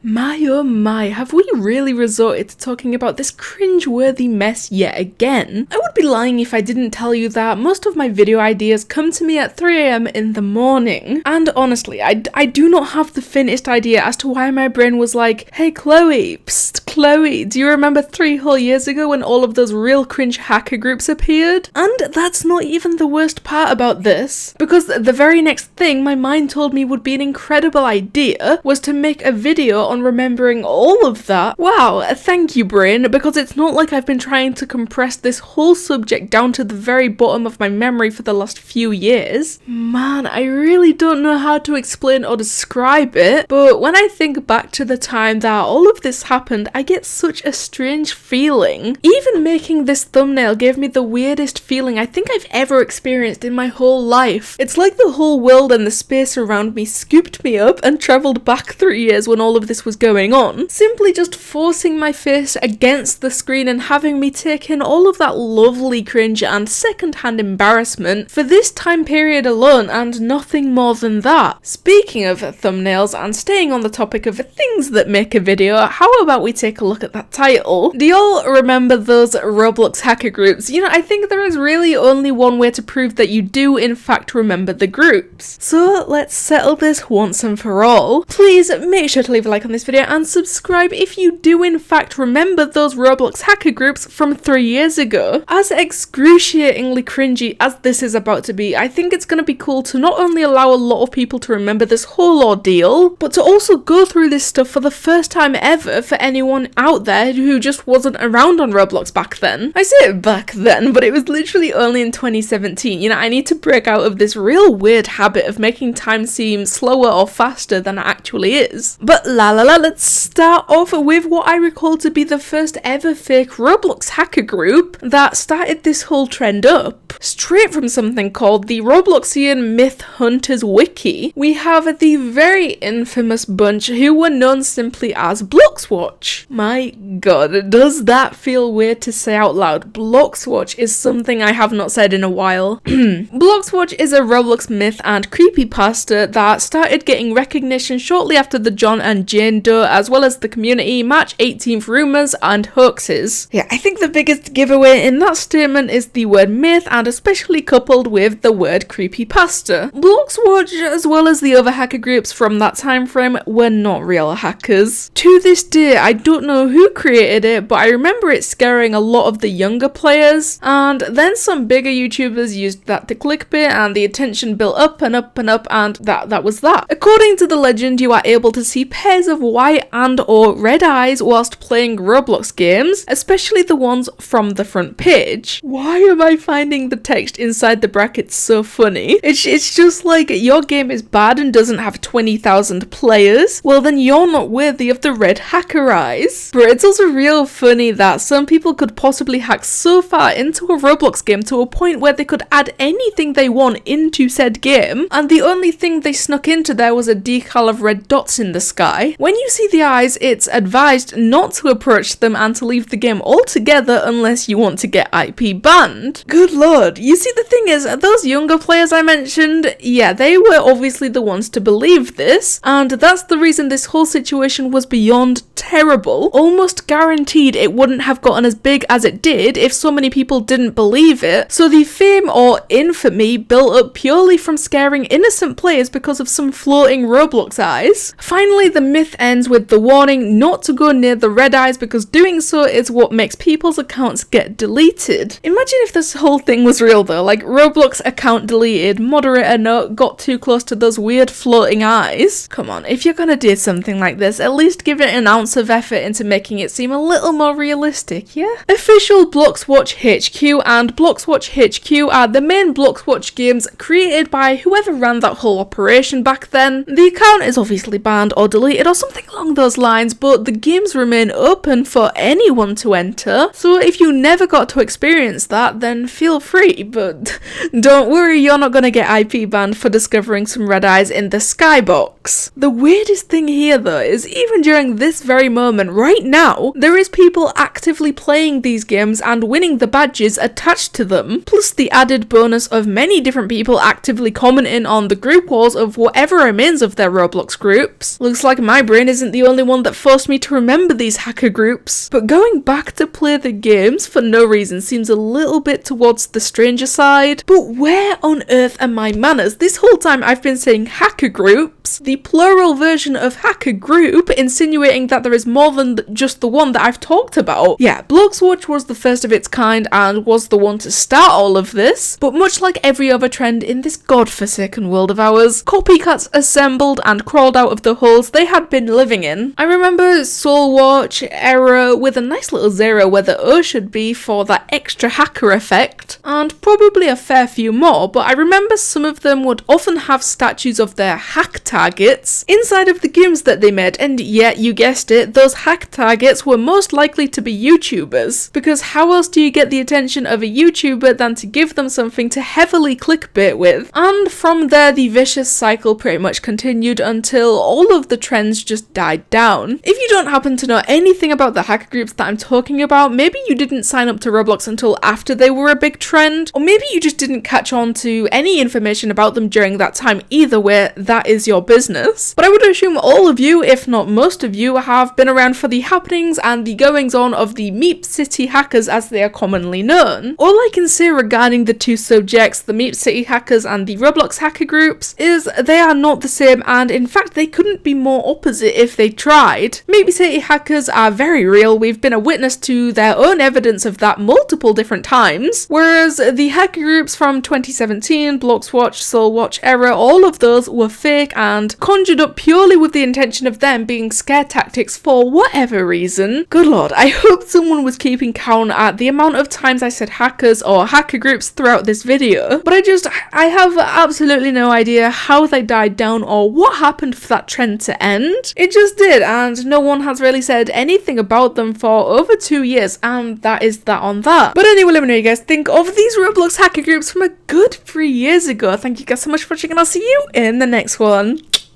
My oh my, have we really resorted to talking about this cringe-worthy mess yet again? I would be lying if I didn't tell you that most of my video ideas come to me at 3 AM in the morning. And honestly, I do not have the faintest idea as to why my brain was like, hey Chloe, psst, Chloe, do you remember 3 whole years ago when all of those real cringe hacker groups appeared? And that's not even the worst part about this, because the very next thing my mind told me would be an incredible idea was to make a video on remembering all of that. Wow, thank you brain, because it's not like I've been trying to compress this whole subject down to the very bottom of my memory for the last few years. Man, I really don't know how to explain or describe it, but when I think back to the time that all of this happened, I get such a strange feeling. Even making this thumbnail gave me the weirdest feeling I think I've ever experienced in my whole life. It's like the whole world and the space around me scooped me up and travelled back 3 years when all of this was going on, simply just forcing my face against the screen and having me take in all of that lovely cringe and second-hand embarrassment for this time period alone and nothing more than that. Speaking of thumbnails and staying on the topic of things that make a video, how about we take a look at that title? Do y'all remember those Roblox hacker groups? You know, I think there is really only one way to prove that you do in fact remember the groups. So let's settle this once and for all. Please make sure to leave a like on this video and subscribe if you do in fact remember those Roblox hacker groups from 3 years ago. As excruciatingly cringy as this is about to be, I think it's going to be cool to not only allow a lot of people to remember this whole ordeal, but to also go through this stuff for the first time ever for anyone out there who just wasn't around on Roblox back then. I say back then, but it was literally only in 2017. You know, I need to break out of this real weird habit of making time seem slower or faster than it actually is. But let's start off with what I recall to be the first ever fake Roblox hacker group that started this whole trend up. Straight from something called the Robloxian Myth Hunters Wiki, we have the very infamous bunch who were known simply as Bloxwatch. My god, does that feel weird to say out loud? Bloxwatch is something I have not said in a while. Bloxwatch is a Roblox myth and creepypasta that started getting recognition shortly after the John and Jane Doe, as well as the community March 18th rumors and hoaxes. Yeah, I think the biggest giveaway in that statement is the word myth, and especially coupled with the word creepypasta. Bloxwatch, as well as the other hacker groups from that time frame, were not real hackers. To this day, I don't know who created it, but I remember it scaring a lot of the younger players, and then some bigger YouTubers used that to clickbait, and the attention built up and up and up, and that was that. According to the legend, you are able to see pairs of white and or red eyes whilst playing Roblox games, especially the ones from the front page. Why am I finding the text inside the brackets so funny? It's just like, your game is bad and doesn't have 20,000 players, well then you're not worthy of the red hacker eyes. But it's also real funny that some people could possibly hack so far into a Roblox game to a point where they could add anything they want into said game, and the only thing they snuck into there was a decal of red dots in the sky. When you see the eyes, it's advised not to approach them and to leave the game altogether unless you want to get IP banned. Good lord, you see the thing is, those younger players I mentioned, yeah, they were obviously the ones to believe this, and that's the reason this whole situation was beyond terrible. Almost guaranteed it wouldn't have gotten as big as it did if so many people didn't believe it, so the fame or infamy built up purely from scaring innocent players because of some floating Roblox eyes. Finally, the myth ends with the warning not to go near the red eyes because doing so is what makes people's accounts get deleted. Imagine if this whole thing was real though, like Roblox account deleted, moderator note, got too close to those weird floating eyes. Come on, if you're gonna do something like this, at least give it an ounce of effort into making it seem a little more realistic, yeah? Official Bloxwatch HQ and Bloxwatch HQ are the main Bloxwatch games created by whoever ran that whole operation back then. The account is obviously banned or deleted or something along those lines, but the games remain open for anyone to enter, so if you never got to experience that, then feel free, but don't worry, you're not gonna get IP banned for discovering some red eyes in the skybox. The weirdest thing here though is even during this very very moment, right now, there is people actively playing these games and winning the badges attached to them, plus the added bonus of many different people actively commenting on the group walls of whatever remains of their Roblox groups. Looks like my brain isn't the only one that forced me to remember these hacker groups, but going back to play the games for no reason seems a little bit towards the stranger side. But where on earth are my manners? This whole time I've been saying hacker groups, the plural version of hacker group, insinuating that there is more than just the one that I've talked about. Yeah, Bloxwatch was the first of its kind and was the one to start all of this, but much like every other trend in this godforsaken world of ours, copycats assembled and crawled out of the holes they had been living in. I remember Soulwatch, Error, with a nice little zero where the O should be for that extra hacker effect, and probably a fair few more, but I remember some of them would often have statues of their hack targets inside of the games that they made, and yeah, you guessed it, those hack targets were most likely to be YouTubers, because how else do you get the attention of a YouTuber than to give them something to heavily clickbait with? And from there, the vicious cycle pretty much continued until all of the trends just died down. If you don't happen to know anything about the hacker groups that I'm talking about, maybe you didn't sign up to Roblox until after they were a big trend, or maybe you just didn't catch on to any information about them during that time. Either way, that is your business. But I would assume all of you, if not most of you, have been around for the happenings and the goings on of the Meep City hackers as they are commonly known. All I can say regarding the two subjects, the Meep City hackers and the Roblox hacker groups, is they are not the same, and in fact they couldn't be more opposite if they tried. Meep City hackers are very real, we've been a witness to their own evidence of that multiple different times, whereas the hacker groups from 2017, Bloxwatch, Soulwatch, Error, all of those were fake and conjured up purely with the intention of them being scare tactics for whatever reason. Good lord, I hope someone was keeping count at the amount of times I said hackers or hacker groups throughout this video, but I have absolutely no idea how they died down or what happened for that trend to end. It just did, and no one has really said anything about them for over 2 years, and that is that on that. But anyway, let me know what you guys think of these Roblox hacker groups from a good 3 years ago. Thank you guys so much for watching, and I'll see you in the next one.